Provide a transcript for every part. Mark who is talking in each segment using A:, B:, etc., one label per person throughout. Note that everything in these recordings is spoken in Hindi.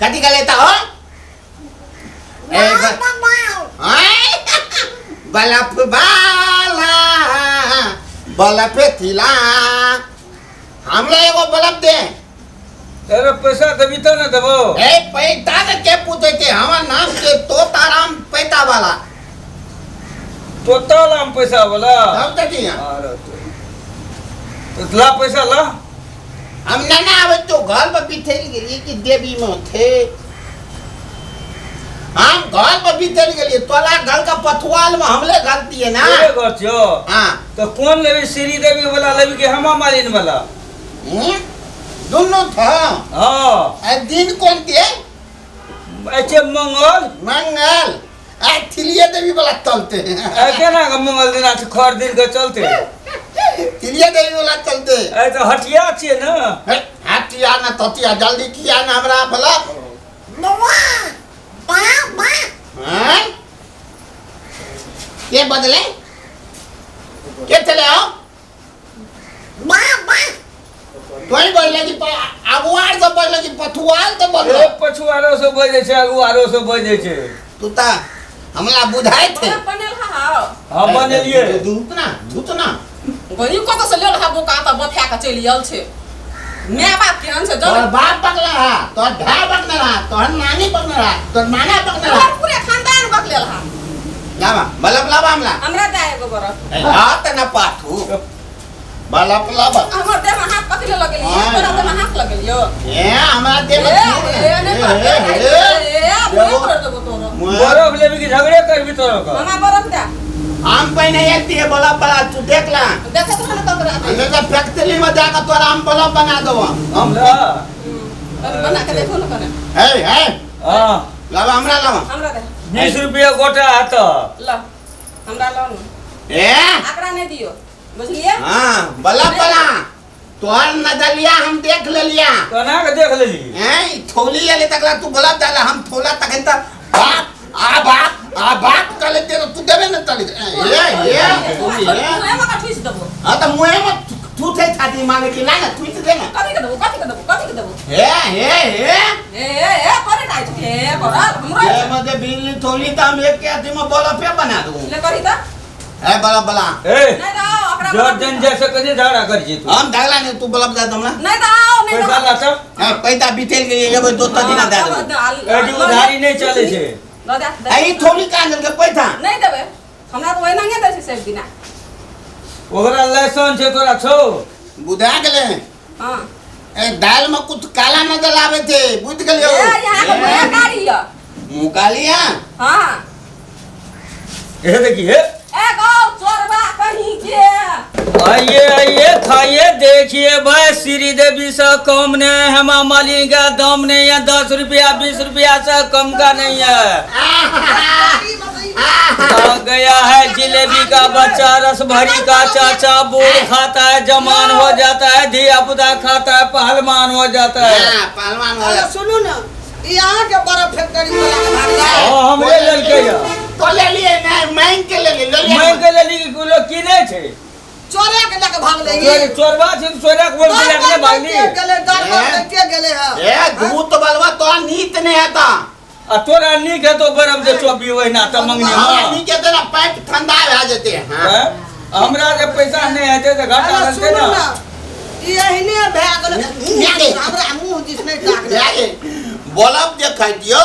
A: कथी का लेता हो बल्ब वाला बल्ब थिला हमला एगो बल्ब दे
B: अरे पैसा देबी तो ना देबो
A: ए पैसा के पूछे के हमार नाम के तोताराम पैता वाला
B: टोटल हम पैसा वाला
A: तब तक ही
B: अरे तो ला पैसा ला
A: हम ना आवे तो घर पर बिठेल गेली कि देवी में थे हम घर पर बिठेल गेली तोला घर का पथवाल में हमले गलती है ना
B: ये गछो
A: हां
B: तो कौन लेबी श्री देवी वाला लेबी के हमा मालिन वाला
A: दोनों था
B: हां
A: ए दिन कौन के
B: अच्छे मंगल
A: मंगल आ थिलिया देवी वाला चलते हैं
B: ए केना का मंगल दिन आज खर दिन के चलते
A: थिलिया देवी वाला चलते
B: ए तो हटिया छिए ना
A: हटिया ना ततिया जल्दी किया ना हमरा भला नवा बाबा हां के बदले के चले आओ बाबा कोई बोले कि अगुआर से बोले कि पथुआल तो बोले
B: ए पछुआरो से बजे छे अगुआरो से बजे छे
A: तू ता हमला बुझाए थे
C: बनेल हां
B: हां बनेलिए
A: धूत ना
C: गई कत से लेल हा बोका त बथया के चली आल छे मैं बाप केहन से
A: तोर बाप पकला हा तोर भाई पकला हा तोर नानी पकला हा तोर नाना पकला हा
C: पूरे खानदान बकलेल हा
A: लावा बलब लावा
C: हमरा दे एगो बरफ
A: हां त ना पाथू बलब लावा
C: हमर देह में हाथ पकड़े लगल ये तोरा देह में हाथ लगल यो
A: ए हमरा देह में
B: बरफ लेबी की झगड़े करबी तो का
C: हमरा बरफ दे
A: आम पहिने आती है बलब बड़ा तू देख ला
C: देखत रहल त तोरा
A: अंदर का फैक्ट्री में जाकर तोरा आम बलब बना देबो
B: हम ला
C: बना के देखो न कने
A: हे
B: हां
A: लावा हमरा
C: हमरा दे
B: 20 रुपया गोटा हाथ
C: ल हमरा ल न
A: ए
C: आकड़ा नहीं दियो बुझलिए
A: हां बलब बना तोहर नजरिया हम देख लेलिया
B: कना के देख लेली
A: हैं थोली ले तकला तू बलब डाला हम थोला तकन त बाप आ बाप कले तेरे तू देबे न तली ये
C: मुए में का ठुस देबो
A: हां त मुए में तू थे छाती मांगे कि ना ठुस दे ना
C: कथि के देबो
A: हे
C: ए करे नाइ छे कर हमरा
A: ये मते बिल्ली थोली त हम एक के आदमी में बलब पे बना दूं
C: ले करी त
A: ए बलब बला
B: ए
C: नहीं दाओ अकरा
B: जर जन जैसे कजे झाड़ा कर जी तू
A: हम ढगला ने तू बलब दे दमला
C: नहीं दाओ नहीं
B: पैसा ला त
A: पैसा बितेल के ये दोस्त दिना दे दे
B: ए जी उधारी नहीं चले छे
C: ल दे
A: आई थोड़ी कांदल के पैसा
C: नहीं देबे हमरा तो वही नंगे दे से बिना
B: ओकरा लाइसेंस छे तोरा छौ
A: बुझा गेले
C: हां
A: ए दाल में कुछ काला नजर आवे थे बुझ गेलियो
C: ए यहां का मुए काढ़ी है
A: मुकालिया
C: हां
B: ए देखिए
C: ए गो चोरबा कहीं के
B: आइए खाइए देखिए भाई श्री देवी से कम नहीं हेमा मालिनी का दाम नहीं है 10 रुपया 20 रुपया से कम का नहीं है आ गया है जिलेबी का बच्चा रस भरी का चाचा बूढ़ खाता है जवान हो जाता है धिया पुता खाता है पहलवान हो जाता है
A: हां पहलवान हो जा
D: सुनो ना यहाँ के बर्फ फैक्ट्री वाला के भाग जाए
B: हमरे ललके या
A: तो ले लिए नहीं मैं के ले ले
B: मैं के लेली किलो किने छे
D: चोरे के लेके भाग लेगी
B: चोरबा छे चोरा के बोल के लेके भागली
D: गले दरबार लेके गले है
A: ए धूत बलवा तो नीत नहीं आता
B: आ तोरा नीक है तो बरम जे चोबी वहिना त मंगनी
A: हमरा नी के देना पैप ठंडा आ जेते हां
B: हमरा जे पैसा नहीं है तो घाटा लगते ना
D: यही ने भाग हमरा मुंह जिस नहीं ताक
A: यारे बलब जे खाइ दियो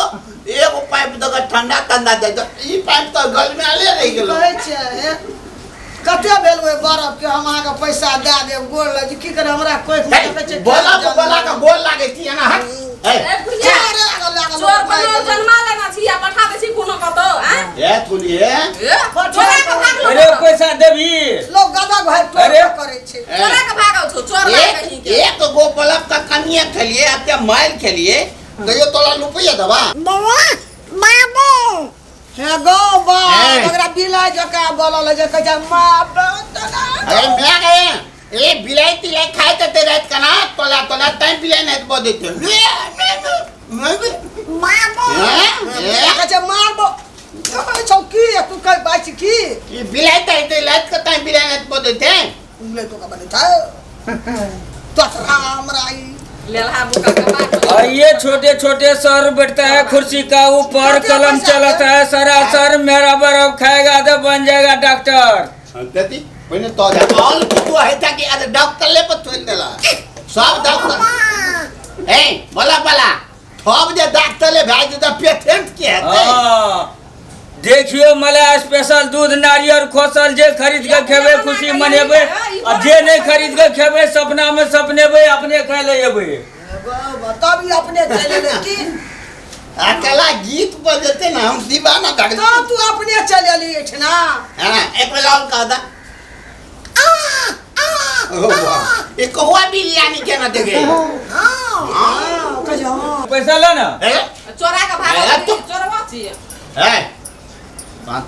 A: एगो पाइप दगा ठंडा ठंडा दे दो ई पाइप तो गल में आले रह गेलो
D: कहै छै कते भेल ओए बर्फ के हम अहाँ के पैसा दे देब गोल लग की करे हमरा कोई
A: बलब बला का गोल लागे छी ना हट
C: ए बुढ़िया चोर बनो जन्मा लेना छी आ पठा दे छी कोनो कतो हैं
A: ए थुलिए
C: चोरा के भाग लो
B: अरे पैसा देबी
D: लोग गदा भाई
B: अरे
D: करे छै
C: चोरा के भागो छो चोर ला कहीं के
A: एक गो बलब का कनिया खेलिए आते माइल खेलिए कहियो तोला रुपया दबा
D: बाबू हे गो बा ओकरा बिलाई जका बोलल जे कह मां
A: अरे मैं गए ए बिलाइती ले खाए ते रात कना तोला तोला टाइम बिलाई नहीं बो देते
D: कह मारबो चौकी तू कह बाच की
A: ये बिलाइता है रात का टाइम बिलाई नहीं बो देते
D: ले तो का बने था तो राम राई
C: ले लहा बुका का बात
B: और ये छोटे छोटे सर बैठता है कुर्सी का ऊपर, कलम चलाता है सरासर, मेरा बर्फ खाएगा तो बन जाएगा डॉक्टर।
A: अंतती पहिले तो ऑल किती आहे त्या की आता डॉक्टरले पण थोल दिला सब डॉक्टर ए बोला थोब जे डॉक्टरले भेज दे पेशेंट के है
B: हाँ, देखियो मला स्पेशल दूध नारियल खोसल, जे खरीद के खेबे खुशी मनेबे, और जे नहीं खरीद के खेबे सपना में सपनेबे, अपने खा लेबे।
D: तब ही अपने चले लेकिन
A: अकेला गीत बजते ना हम दीवाना भग
D: तो तू अपने चले ली ना।
A: हां एक बेला और कहा था ओ वाह एक हुआ बिरयानी के ना देगे
B: पैसा ला ना।
C: चोरा का भाड़ा चोरवा छी
A: है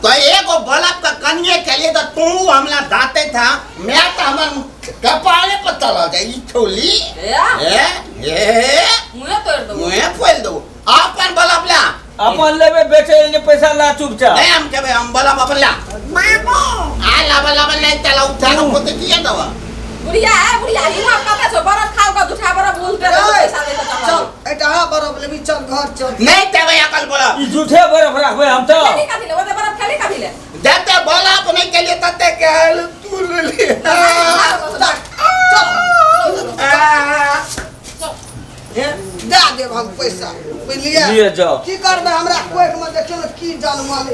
A: तो एगो बल्ब का कन्ये के लिए तो तू हमला दाते था मैं तो हमन कपाले पर चला जाए ई छोली ए
C: मुए तोड़ दो
A: मैं खोल दो अपन बल्ब ला
B: अपन लेबे बेचे ने पैसा ला चुपचाप।
A: नहीं हम के हम बल्ब अपन ला आ ला बल्ब नहीं चला उठा को तो किया दवा
C: बुढ़िया ई मां का पैसा बरफ खाओ का झूठा बरफ बोलते रहो पैसा लेके चल
D: चल एटा हा बरफ लेबी चल घर चल।
A: नहीं तबे अकल बोला
B: ई झूठे बर्फ रखबे हम तो।
C: खाली का दिले ओते बरफ खाली का दिले
A: जते बल्ब नहीं के लिए तते के तू ले ले
D: दे देब हम पैसा बुझलिए
B: लिए जाओ।
D: की करबे हमरा कोई में देखियो की जान माले